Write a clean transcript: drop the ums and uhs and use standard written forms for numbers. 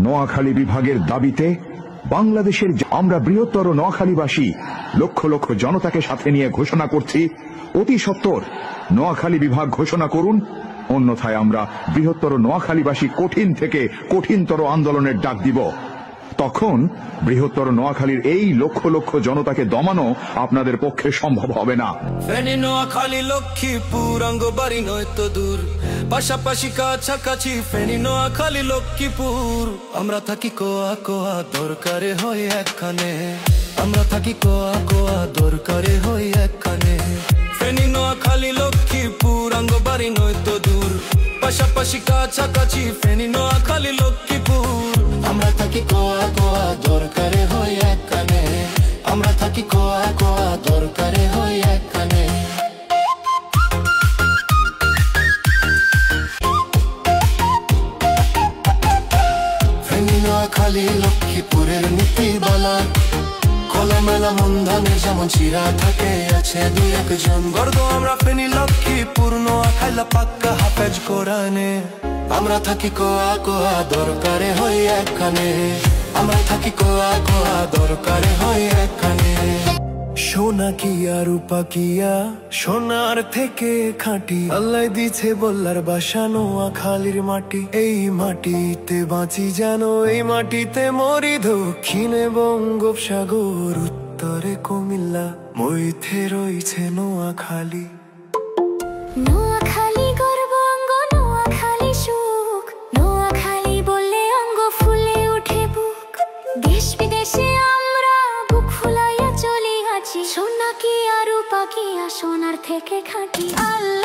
নোয়াখালী বিভাগের দাবিতে বাংলাদেশের আমরা বৃহত্তর নোয়াখালীবাসী লক্ষ লক্ষ জনতাকে সাথে নিয়ে ঘোষণা করছি, অতি সত্বর নোয়াখালী বিভাগ ঘোষণা করুন, অন্যথায় আমরা বৃহত্তর নোয়াখালীবাসী কঠিন থেকে কঠিনতর আন্দোলনের ডাক দিব। তখন বৃহত্তর নোয়াখালীর এই লক্ষ লক্ষ জনতাকে দমানো আপনাদের পক্ষে সম্ভব হবে না। ফেনী, নোয়াখালী, লক্ষ্মীপুর অঙ্গবাড়ি নয় তো দূর, পাশাপাশি কাছাকাছি ফেনী, নোয়াখালী, লক্ষ্মীপুর। আমরা থাকি কোয়া কোয়া দরকারে হয় একখানে, আমরা থাকি কোয়া কোয়া দরকারে হয় একখানে। ফেনী, নোয়াখালী, লক্ষ্মীপুর অঙ্গবাড়ি নয় তো দূর, পাশাপাশি কাছাকাছি ফেনী, নোয়াখালী, লক্ষ্মীপুর। আমরা থাকি কোয়া কোয়া দরকারে হয় একখানে, আমরা থাকি কোয়া কোয়া দরকারে হয় একখানে। ফেনী, নোয়াখালী, লক্ষ্মীপুরের নীতিবালা খোলামেলা মন্ধানের যেমন চিরা থাকে আছে দুই একজন গর্দ। আমরা ফেনী, লক্ষ্মীপুর, নোয়াখালী পাক্কা হাফেজ কোরআনে। আমরা থাকি কোয়া কোয়া দরকারে হয় একখানে, আমরা থাকি কোয়া কোয়া দরকারে হয় একখানে। সোনা কিয়া রূপা কিয়া সোনার থেকে খাঁটি, আল্লাহ দিছে বল্লার বাসা নোয়াখালীর মাটি। এই মাটিতে বাঁচি যেন এই মাটিতে মরি, দক্ষিণে বঙ্গোপসাগর, উত্তরে কুমিল্লা, মধ্যে রয়েছে নোয়াখালী। নোয়াখালী গর্ব অঙ্গ, নোয়াখালী সুখ, নোয়াখালী বললে অঙ্গ ফুলে ওঠে বুক। দেশ বিদেশে আমরা বুক ফুলাইয়া চলি আছি, সোনা কি আর রূপা কি আর সোনার থেকে খাঁটি। আল্লাহ